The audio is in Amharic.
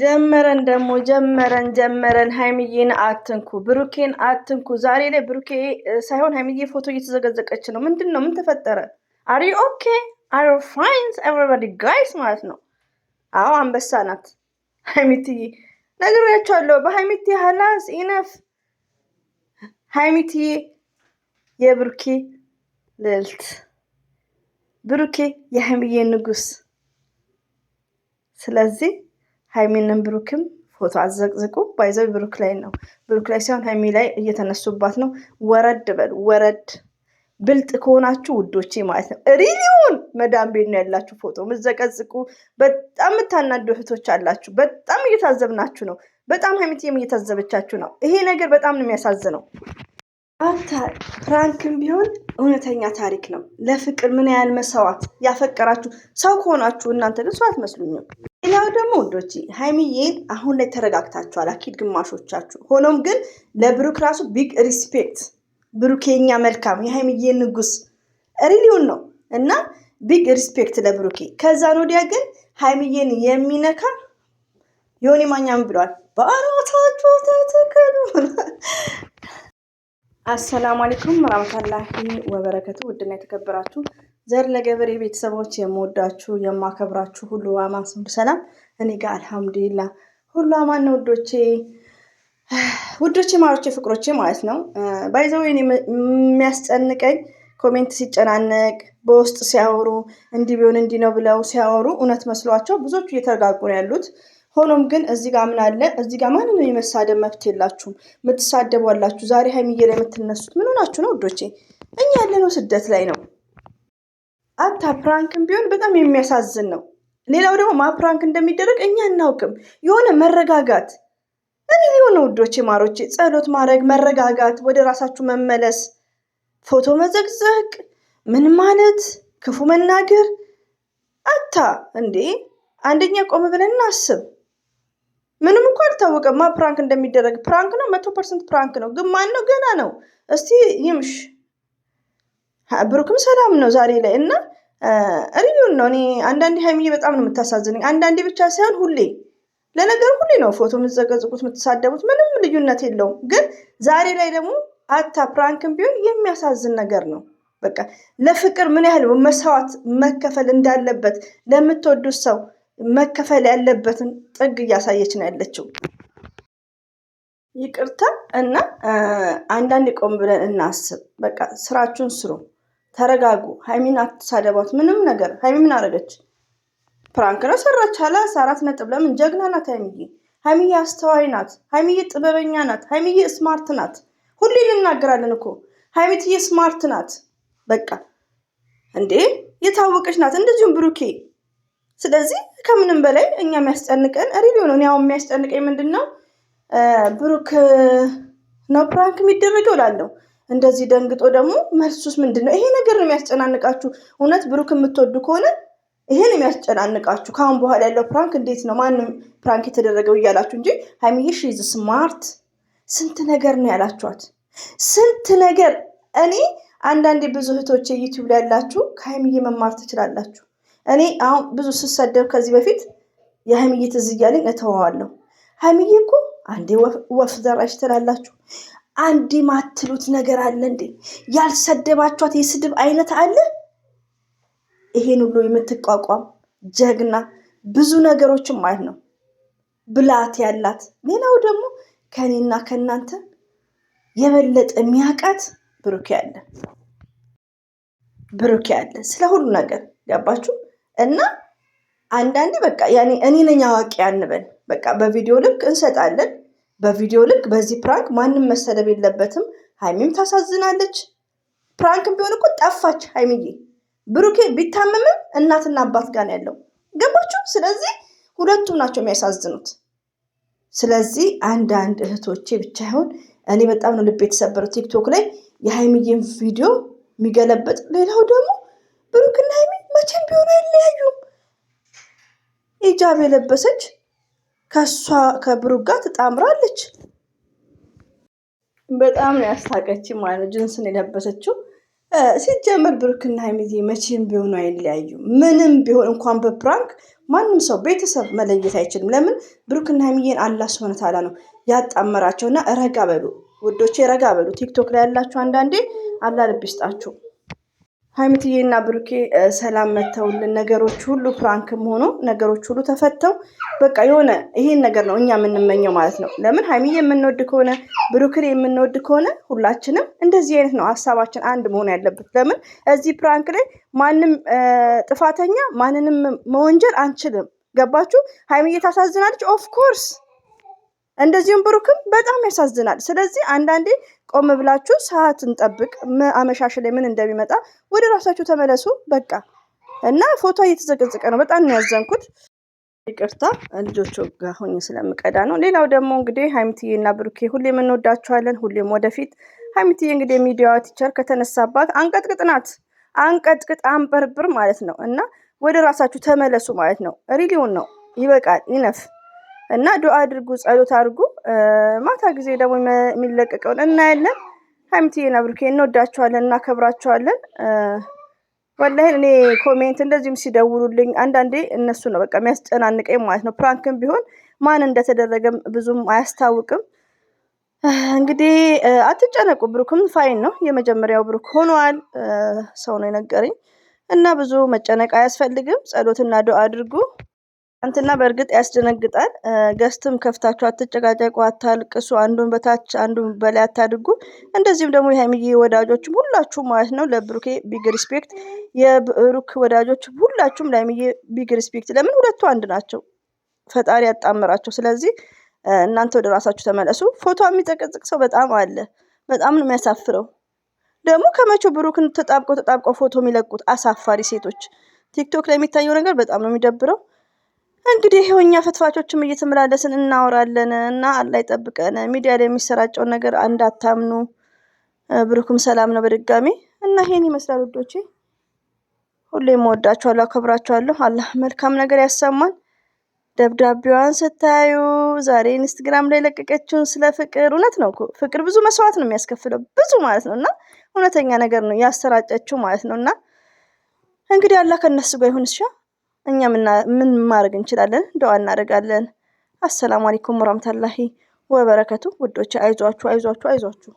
ጀመረን ሃይሚዬን አትንኩ ብሩኬን አትንኩ። ዛሬ ላይ ብሩኬ ሳይሆን ሃይሚዬ ፎቶ እየተዘገዘቀች ነው። ምንድነው? ምን ተፈጠረ? አር ዩ ኦኬ አር ዩ ፋይን ኤቨሪባዲ ጋይስ ማለት ነው። አዎ አንበሳ ናት ሃይሚትዬ፣ ነግሬያቸዋለሁ። በሃይሚቲ ሀላስ ኢነፍ። ሃይሚትዬ የብሩኬ ልዕልት፣ ብሩኬ የሃይሚዬ ንጉስ። ስለዚህ ሃይሚንም ብሩክም ፎቶ አዘቅዝቁ። ባይዘው ብሩክ ላይ ነው፣ ብሩክ ላይ ሳይሆን ሃይሚ ላይ እየተነሱባት ነው። ወረድ በሉ ወረድ። ብልጥ ከሆናችሁ ውዶቼ ማለት ነው ሪሊውን መዳም ቤት ነው ያላችሁ ፎቶ ምዘቀዝቁ። በጣም የምታናዱ እህቶች አላችሁ። በጣም እየታዘብናችሁ ነው። በጣም ሃይሚትዬም እየታዘበቻችሁ ነው። ይሄ ነገር በጣም ነው የሚያሳዝነው። ፕራንክም ቢሆን እውነተኛ ታሪክ ነው። ለፍቅር ምን ያህል መስዋዕት ያፈቀራችሁ ሰው ከሆናችሁ እናንተ ግን ሰው አትመስሉኝም። ሌላው ደግሞ ወዶች ሃይሚዬን አሁን ላይ ተረጋግታችኋል፣ አኪድ ግማሾቻችሁ። ሆኖም ግን ለብሩክ ራሱ ቢግ ሪስፔክት። ብሩክ የኛ መልካም የሃይሚዬ ንጉስ ሪሊውን ነው እና ቢግ ሪስፔክት ለብሩኬ። ከዛን ወዲያ ግን ሃይሚዬን የሚነካ ዮኒ ማኛም ብሏል፣ በአናታችሁ ተተከሉ። አሰላሙ አለይኩም ወራህመቱላሂ ወበረከቱ። ውድና የተከበራችሁ ዘር ለገበሬ ቤተሰቦች የምወዳችሁ የማከብራችሁ ሁሉ አማን ሁሉ ሰላም፣ እኔ ጋር አልሐምዱሊላህ ሁሉ አማን ነው። ውዶቼ ማሮቼ ፍቅሮቼ ማለት ነው። ባይዘው እኔ የሚያስጨንቀኝ ኮሜንት ሲጨናነቅ በውስጥ ሲያወሩ እንዲህ ቢሆን እንዲህ ነው ብለው ሲያወሩ እውነት መስሏቸው ብዙዎቹ እየተረጋጉ ነው ያሉት። ሆኖም ግን እዚህ ጋር ምን አለ? እዚህ ጋር ማንንም የመሳደብ መብት የላችሁም። የምትሳደቡ አላችሁ። ዛሬ ሃይሚዬ ላይ የምትነሱት ምን ሆናችሁ ነው ውዶቼ? እኛ ያለነው ስደት ላይ ነው። አታ ፕራንክም ቢሆን በጣም የሚያሳዝን ነው። ሌላው ደግሞ ፕራንክ እንደሚደረግ እኛ እናውቅም። የሆነ መረጋጋት እኔ ሊሆነ ውዶቼ ማሮቼ፣ ጸሎት ማድረግ፣ መረጋጋት፣ ወደ ራሳችሁ መመለስ። ፎቶ መዘግዘቅ ምን ማለት ክፉ መናገር አታ እንዴ! አንደኛ ቆም ብለን እናስብ። ምንም እንኳን አልታወቀም ፕራንክ እንደሚደረግ። ፕራንክ ነው 100% ፕራንክ ነው። ግን ማን ነው? ገና ነው። እስቲ ይምሽ። ብሩክም ሰላም ነው ዛሬ ላይ እና ሪቪውን ነው። እኔ አንዳንዴ ሃይሚዬ በጣም ነው የምታሳዝነኝ። አንዳንዴ ብቻ ሳይሆን ሁሌ፣ ለነገሩ ሁሌ ነው ፎቶ የምትዘቀዝቁት የምትሳደቡት፣ ምንም ልዩነት የለውም። ግን ዛሬ ላይ ደግሞ አታ ፕራንክም ቢሆን የሚያሳዝን ነገር ነው። በቃ ለፍቅር ምን ያህል መስዋዕት መከፈል እንዳለበት ለምትወዱት ሰው መከፈል ያለበትን ጥግ እያሳየች ነው ያለችው። ይቅርታ እና አንዳንድ ቆም ብለን እናስብ። በቃ ስራችሁን ስሩ፣ ተረጋጉ። ሃይሚን አትሳደቧት። ምንም ነገር ሃይሚ ምን አደረገች? ፕራንክ ነው ሰራች። ሀላስ 4 ነጥብ። ለምን? ጀግና ናት ሃይሚዬ። ሃይሚዬ አስተዋይ ናት። ሃይሚዬ ጥበበኛ ናት። ሃይሚዬ ስማርት ናት። ሁሌ እንናገራለን እኮ ሃይሚትዬ ስማርት ናት። በቃ እንዴ የታወቀች ናት። እንደዚሁም ብሩኬ። ስለዚህ ከምንም በላይ እኛ የሚያስጨንቀን ሪቪው ነው። ያው የሚያስጨንቀኝ ምንድነው ብሩክ ነው ፕራንክ የሚደረገው እላለሁ። እንደዚህ ደንግጦ ደግሞ መልሱስ ምንድነው? ይሄ ነገር ነው የሚያስጨናንቃችሁ። እውነት ብሩክ የምትወዱ ከሆነ ይሄን የሚያስጨናንቃችሁ ከአሁን በኋላ ያለው ፕራንክ እንዴት ነው ማንም ፕራንክ የተደረገው እያላችሁ እንጂ ሃይሚዬ ሺዝ ስማርት ስንት ነገር ነው ያላችኋት፣ ስንት ነገር። እኔ አንዳንዴ ብዙ እህቶቼ ዩቲዩብ ላይ ያላችሁ ከሃይሚዬ መማር ትችላላችሁ። እኔ አሁን ብዙ ስሰደብ ከዚህ በፊት የሃይሚዬ ትዝ እያለኝ እተዋዋለሁ። ሃይሚዬ እኮ አንዴ ወፍ ዘራሽ ትላላችሁ፣ አንዴ ማትሉት ነገር አለ እንዴ? ያልሰደባችኋት የስድብ አይነት አለ? ይሄን ሁሉ የምትቋቋም ጀግና ብዙ ነገሮችን ማለት ነው ብላት ያላት። ሌላው ደግሞ ከኔና ከእናንተ የበለጠ የሚያውቃት ብሩኬ አለ ስለ ሁሉ ነገር ገባችሁ? እና አንዳንዴ በቃ ያኔ እኔ ነኝ አዋቂ አንበል። በቃ በቪዲዮ ልክ እንሰጣለን። በቪዲዮ ልክ በዚህ ፕራንክ ማንም መሰደብ የለበትም። ሃይሚም ታሳዝናለች። ፕራንክም ቢሆን እኮ ጠፋች ሃይሚዬ። ብሩኬ ቢታመምም እናትና አባት ጋር ነው ያለው። ገባችሁ? ስለዚህ ሁለቱም ናቸው የሚያሳዝኑት። ስለዚህ አንዳንድ እህቶቼ ብቻ ይሆን እኔ በጣም ነው ልቤ የተሰበረው ቲክቶክ ላይ የሃይሚዬን ቪዲዮ የሚገለበጥ። ሌላው ደግሞ ብሩክና ሃይሚ መቼም ቢሆን አይለያዩም። ሂጃብ የለበሰች ከሷ ከብሩክ ጋር ትጣምራለች። በጣም ነው ያስታቀች ማለት ነው። ጅንስን የለበሰችው ሲጀመር ብሩክና ሀይሚዬ መቼም ቢሆኑ አይለያዩም። ምንም ቢሆን እንኳን በፕራንክ ማንም ሰው ቤተሰብ መለየት አይችልም። ለምን ብሩክና ሀይሚዬን አላህ ሱብሃነሁ ወተዓላ ነው ያጣመራቸውና ረጋ በሉ ውዶቼ፣ ረጋ በሉ። ቲክቶክ ላይ ያላችሁ አንዳንዴ አላህ ልብ ይስጣችሁ። ሀይሚዬና ብሩኬ ሰላም መተውልን ነገሮች ሁሉ ፕራንክም ሆኖ ነገሮች ሁሉ ተፈተው በቃ የሆነ ይሄን ነገር ነው እኛ የምንመኘው ማለት ነው። ለምን ሀይሚዬ የምንወድ ከሆነ ብሩክን የምንወድ ከሆነ ሁላችንም እንደዚህ አይነት ነው ሀሳባችን አንድ መሆን ያለበት። ለምን እዚህ ፕራንክ ላይ ማንም ጥፋተኛ ማንንም መወንጀል አንችልም። ገባችሁ? ሀይሚዬ ታሳዝናለች ኦፍኮርስ፣ እንደዚሁም ብሩክም በጣም ያሳዝናል። ስለዚህ አንዳንዴ ቆም ብላችሁ ሰዓት እንጠብቅ፣ አመሻሽ ላይ ምን እንደሚመጣ ወደ ራሳችሁ ተመለሱ በቃ። እና ፎቶ እየተዘቀዘቀ ነው። በጣም ነው ያዘንኩት። ይቅርታ ልጆቹ ጋር ሆኜ ስለምቀዳ ነው። ሌላው ደግሞ እንግዲህ ሀይሚዬ እና ብሩኬ ሁሌም እንወዳቸዋለን፣ ሁሌም ወደፊት። ሀይሚዬ እንግዲህ የሚዲያዋ ቲቸር ከተነሳባት አንቀጥቅጥ ናት፣ አንቀጥቅጥ አንበርብር ማለት ነው። እና ወደ ራሳችሁ ተመለሱ ማለት ነው። ሪሊውን ነው ይበቃል፣ ይነፍ እና ዱአ አድርጉ፣ ጸሎት አድርጉ። ማታ ጊዜ ደግሞ የሚለቀቀውን እናያለን። ሀይሚዬና ብሩኬ እንወዳቸዋለን፣ እናከብራቸዋለን። ወላሂ እኔ ኮሜንት እንደዚህም ሲደውሉልኝ አንዳንዴ እነሱ ነው በቃ የሚያስጨናንቀኝ ማለት ነው። ፕራንክም ቢሆን ማን እንደተደረገም ብዙም አያስታውቅም። እንግዲህ አትጨነቁ፣ ብሩክም ፋይን ነው። የመጀመሪያው ብሩክ ሆኗል፣ ሰው ነው የነገረኝ እና ብዙ መጨነቅ አያስፈልግም። ጸሎትና ዱአ አድርጉ። አንተና በእርግጥ ያስደነግጣል። ገስትም ከፍታችሁ አትጨቃጨቁ፣ አታልቅሱ፣ አንዱን በታች አንዱን በላይ አታድርጉ። እንደዚህም ደግሞ የሀይሚዬ ወዳጆችም ሁላችሁም ማለት ነው ለብሩኬ ቢግ ሪስፔክት፣ የብሩክ ወዳጆች ሁላችሁም ለሀይሚዬ ቢግ ሪስፔክት። ለምን ሁለቱ አንድ ናቸው፣ ፈጣሪ ያጣመራቸው። ስለዚህ እናንተ ወደ ራሳችሁ ተመለሱ። ፎቶ የሚጠቀጥቅ ሰው በጣም አለ፣ በጣም ነው የሚያሳፍረው። ደግሞ ከመቼው ብሩክን ተጣብቀው ፎቶ የሚለቁት አሳፋሪ ሴቶች። ቲክቶክ ላይ የሚታየው ነገር በጣም ነው የሚደብረው። እንግዲህ ይኸው እኛ ፈትፋቾችም እየተመላለስን እናወራለን እና አላህ ይጠብቀን። ሚዲያ ላይ የሚሰራጨውን ነገር እንዳታምኑ። ብሩክም ሰላም ነው በድጋሚ እና ይሄን ይመስላል ውዶቼ። ሁሌም እወዳችኋለሁ፣ አከብራችኋለሁ። አላህ መልካም ነገር ያሰማን። ደብዳቤዋን ስታዩ ዛሬ ኢንስታግራም ላይ ለቀቀችውን ስለ ፍቅር፣ እውነት ነው እኮ ፍቅር ብዙ መስዋዕት ነው የሚያስከፍለው ብዙ ማለት ነው። እና እውነተኛ ነገር ነው ያሰራጨችው ማለት ነው። እና እንግዲህ አላህ ከነሱ ጋር ይሁን። እኛ ምን ማድረግ እንችላለን? ዱአ እናደርጋለን። አሰላሙ አለይኩም ወራህመቱላሂ ወበረከቱ። ውዶች አይዟችሁ አይዟችሁ አይዟችሁ።